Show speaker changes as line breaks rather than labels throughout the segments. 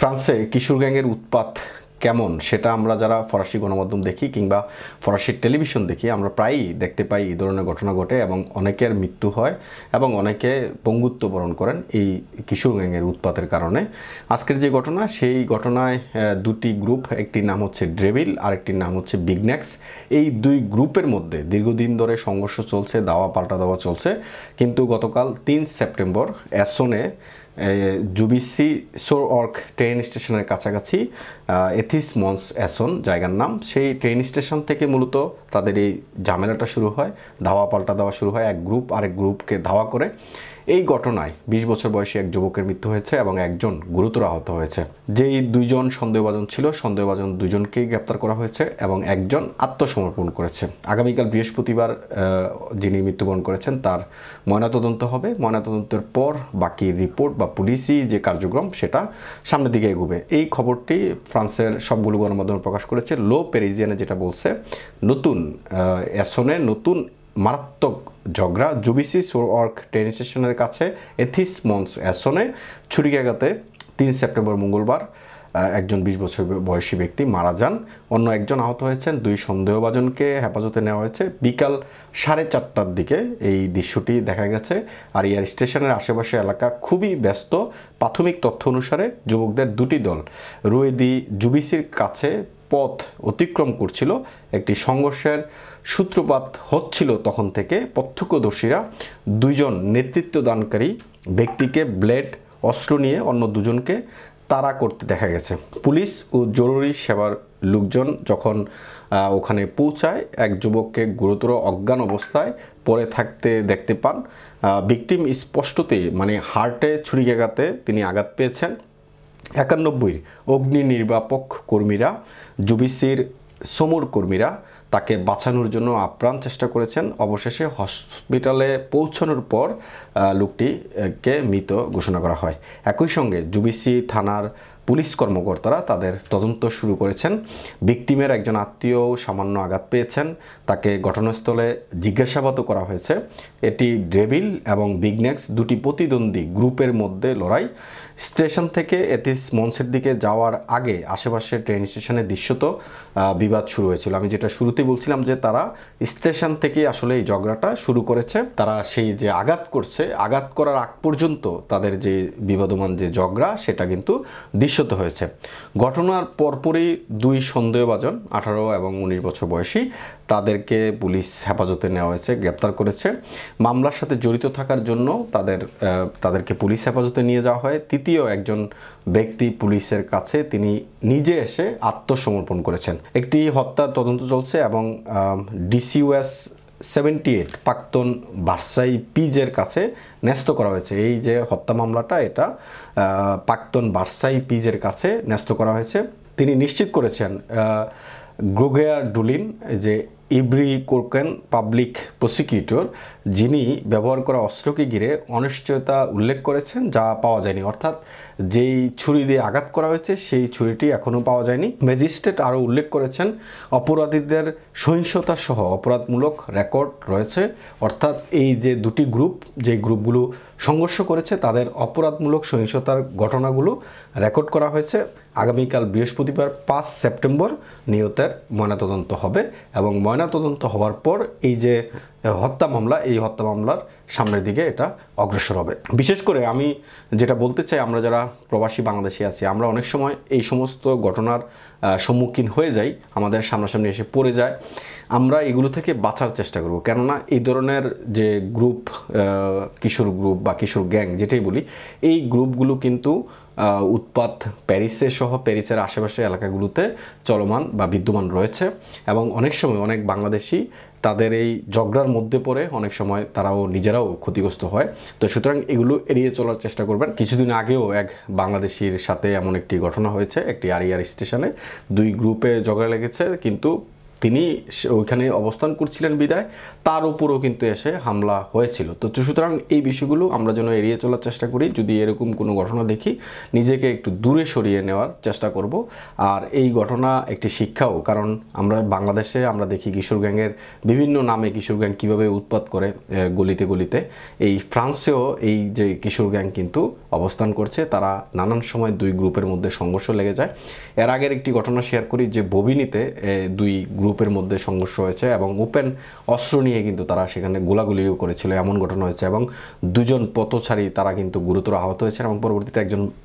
ফ্রান্সে কিশোর গ্যাংয়ের উৎপাত কেমন সেটা আমরা যারা ফরাসি গণমাধ্যম দেখি কিংবা ফরাসি টেলিভিশন দেখি আমরা প্রায়ই দেখতে পাই এই ধরনের ঘটনা ঘটে এবং অনেকের মৃত্যু হয় এবং অনেকে পঙ্গুত্ব বরণ করেন এই কিশোর গ্যাংয়ের উৎপাতের কারণে। আজকের যে ঘটনা সেই ঘটনায় দুটি গ্রুপ, একটির নাম হচ্ছে ড্রেভিল আর একটির নাম হচ্ছে বিগনেক্স। এই দুই গ্রুপের মধ্যে দীর্ঘদিন ধরে সংঘর্ষ চলছে, দাওয়া পাল্টা দাওয়া চলছে, কিন্তু গতকাল 3 সেপ্টেম্বর অ্যাসনে জুবিসি সোরঅর্ক ট্রেন স্টেশনের কাছাকাছি এথিস মন্স অ্যাসন জায়গার নাম, সেই ট্রেন স্টেশন থেকে মূলত তাদের এই ঝামেলাটা শুরু হয়, ধাওয়া পাল্টা দেওয়া শুরু হয়। এক গ্রুপ আরেক গ্রুপকে ধাওয়া করে। এই ঘটনায় 20 বছর বয়সী এক যুবকের মৃত্যু হয়েছে এবং একজন গুরুতর আহত হয়েছে। যেই দুইজন সন্দেহভাজন ছিল, সন্দেহভাজন দুজনকেই গ্রেপ্তার করা হয়েছে এবং একজন আত্মসমর্পণ করেছে। আগামীকাল বৃহস্পতিবার যিনি মৃত্যুবরণ করেছেন তার ময়নাতদন্ত হবে। ময়নাতদন্তের পর বাকি রিপোর্ট বা পুলিশি যে কার্যক্রম সেটা সামনের দিকে এগোবে। এই খবরটি ফ্রান্সের সবগুলো গণমাধ্যমে প্রকাশ করেছে। লো প্যারিজিয়ানে যেটা বলছে, নতুন অ্যাসনে নতুন মারাত্মক ঝগড়া জুবিসি সোরঅর্ক ট্রেন স্টেশনের কাছে এথিস মন্স অ্যাসনে ছুরিকাঘাতে 3 সেপ্টেম্বর মঙ্গলবার একজন 20 বছর বয়সী ব্যক্তি মারা যান, অন্য একজন আহত হয়েছেন। দুই সন্দেহভাজনকে হেফাজতে নেওয়া হয়েছে। বিকাল 4:30টার দিকে এই দৃশ্যটি দেখা গেছে। আর এই স্টেশনের আশেপাশে এলাকা খুবই ব্যস্ত। প্রাথমিক তথ্য অনুসারে যুবকদের দুটি দল রুয়েদি জুবিসির কাছে পথ অতিক্রম করছিল। একটি সংঘর্ষের সূত্রপাত হচ্ছিল তখন থেকে। প্রত্যক্ষদর্শীরা দুইজন নেতৃত্বদানকারী ব্যক্তিকে ব্লেড অস্ত্র নিয়ে অন্য দুজনকে তাড়া করতে দেখা গেছে। পুলিশ ও জরুরি সেবার লোকজন যখন ওখানে পৌঁছায় এক যুবককে গুরুতর অজ্ঞান অবস্থায় পড়ে থাকতে দেখতে পান। ভিকটিম স্পষ্টতই হার্টে ছুরিকাঘাতে তিনি আঘাত পেয়েছেন। 91 অগ্নি নির্বাপক কর্মীরা, জুবিসির সমর কর্মীরা তাকে বাঁচানোর জন্য আপ্রাণ চেষ্টা করেছেন। অবশেষে হসপিটালে পৌঁছানোর পর লোকটিকে মৃত ঘোষণা করা হয়। একই সঙ্গে জুবিসি থানার পুলিশ কর্মকর্তারা তাদের তদন্ত শুরু করেছেন। ভিকটিমের একজন আত্মীয় সামান্য আঘাত পেয়েছেন, তাকে ঘটনাস্থলে জিজ্ঞাসাবাদও করা হয়েছে। এটি ড্রেভিল এবং বিগনেক্স দুটি প্রতিদ্বন্দ্বী গ্রুপের মধ্যে লড়াই। স্টেশন থেকে এথিস মঞ্চের দিকে যাওয়ার আগে আশেপাশে ট্রেন স্টেশনে দৃশ্যত বিবাদ শুরু হয়েছিল। আমি যেটা শুরুতেই বলছিলাম যে তারা স্টেশন থেকে আসলে এই ঝগড়াটা শুরু করেছে। তারা সেই যে আঘাত করছে, আঘাত করার আগ পর্যন্ত তাদের যে বিবাদমান যে ঝগড়া সেটা কিন্তু দৃশ্যত হয়েছে। ঘটনার পরপরই দুই সন্দেহভাজন 18 এবং 19 বছর বয়সী তাদেরকে পুলিশ হেফাজতে নেওয়া হয়েছে, গ্রেপ্তার করেছে। মামলার সাথে জড়িত থাকার জন্য তাদেরকে পুলিশ হেফাজতে নিয়ে যাওয়া হয়। তৃতীয় একজন ব্যক্তি পুলিশের কাছে তিনি নিজে এসে আত্মসমর্পণ করেছেন। একটি হত্যার তদন্ত চলছে এবং ডিসিউএস 78 প্রাক্তন ভার্সাই পিজের কাছে ন্যস্ত করা হয়েছে। এই যে হত্যা মামলাটা এটা প্রাক্তন ভার্সাই পিজের কাছে ন্যস্ত করা হয়েছে। তিনি নিশ্চিত করেছেন গ্রোগেয়ার ডুলিন যে ইব্রি কোরকেন পাবলিক প্রসিকিউটর, যিনি ব্যবহার করা অস্ত্রকে ঘিরে অনিশ্চয়তা উল্লেখ করেছেন যা পাওয়া যায়নি, অর্থাৎ যেই ছুরি দিয়ে আঘাত করা হয়েছে সেই ছুরিটি এখনও পাওয়া যায়নি। ম্যাজিস্ট্রেট আরও উল্লেখ করেছেন অপরাধীদের সহিংসতা সহ অপরাধমূলক রেকর্ড রয়েছে, অর্থাৎ এই যে দুটি গ্রুপ, যে গ্রুপগুলো সংঘর্ষ করেছে তাদের অপরাধমূলক সহিংসতার ঘটনাগুলো রেকর্ড করা হয়েছে। আগামীকাল বৃহস্পতিবার 5 সেপ্টেম্বর নিহতের ময়নাতদন্ত হবে এবং ময়নাতদন্ত হওয়ার পর এই যে হত্যা মামলা, এই হত্যা মামলার সামনের দিকে এটা অগ্রসর হবে। বিশেষ করে আমি যেটা বলতে চাই, আমরা যারা প্রবাসী বাংলাদেশি আছি আমরা অনেক সময় এই সমস্ত ঘটনার সম্মুখীন হয়ে যাই, আমাদের সামনাসামনি এসে পড়ে যায়। আমরা এগুলো থেকে বাঁচার চেষ্টা করব, কেননা এই ধরনের যে গ্রুপ, কিশোর গ্রুপ বা কিশোর গ্যাং যেটাই বলি, এই গ্রুপগুলো কিন্তু উৎপাত প্যারিসে সহ প্যারিসের আশেপাশে এলাকাগুলোতে চলমান বা বিদ্যমান রয়েছে এবং অনেক সময় অনেক বাংলাদেশি তাদের এই ঝগড়ার মধ্যে পড়ে অনেক সময় তারাও নিজেরাও ক্ষতিগ্রস্ত হয়। তো সুতরাং এগুলো এড়িয়ে চলার চেষ্টা করবেন। কিছুদিন আগেও এক বাংলাদেশির সাথে এমন একটি ঘটনা হয়েছে, একটি আরিয়ার স্টেশনে দুই গ্রুপে ঝগড়া লেগেছে, কিন্তু তিনি ওইখানে অবস্থান করছিলেন বিদায় তার উপরও কিন্তু এসে হামলা হয়েছিল। তো সুতরাং এই বিষয়গুলো আমরা যেন এড়িয়ে চলার চেষ্টা করি। যদি এরকম কোনো ঘটনা দেখি নিজেকে একটু দূরে সরিয়ে নেওয়ার চেষ্টা করব। আর এই ঘটনা একটি শিক্ষাও, কারণ আমরা বাংলাদেশে আমরা দেখি কিশোর গ্যাংয়ের বিভিন্ন নামে কিশোর গ্যাং কীভাবে উৎপাত করে গলিতে গলিতে, এই ফ্রান্সেও এই যে কিশোর গ্যাং কিন্তু অবস্থান করছে। তারা নানান সময় দুই গ্রুপের মধ্যে সংঘর্ষ লেগে যায়। এর আগের একটি ঘটনা শেয়ার করি যে ববিনিতে দুই গ্রুপের মধ্যে সংঘর্ষ হয়েছে এবং ওপেন অস্ত্র নিয়ে কিন্তু তারা সেখানে গোলাগুলিও করেছিল, এমন ঘটনা হয়েছে এবং দুজন পথচারী তারা কিন্তু গুরুতর আহত হয়েছে এবং পরবর্তীতে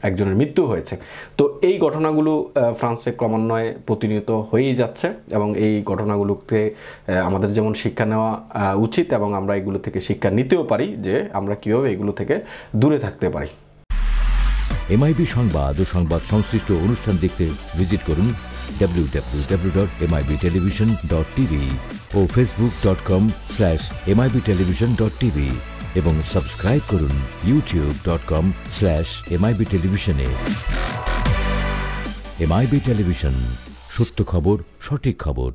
একজনের মৃত্যু হয়েছে। তো এই ঘটনাগুলো ফ্রান্সে ক্রমান্বয়ে প্রতিনিয়ত হয়েই যাচ্ছে এবং এই ঘটনাগুলোতে আমাদের যেমন শিক্ষা নেওয়া উচিত এবং আমরা এগুলো থেকে শিক্ষা নিতেও পারি যে আমরা কীভাবে এগুলো থেকে দূরে থাকতে পারি।
এমআইবি সংবাদ ও সংবাদ সংশ্লিষ্ট অনুষ্ঠান দেখতে ভিজিট করুন www.mibtelevision.tv ও facebook.com/mibtelevision.tv এবং সাবস্ক্রাইব করুন youtube.com/mibtelevision এ। এমআইবি টেলিভিশন, সত্য খবর, সঠিক খবর।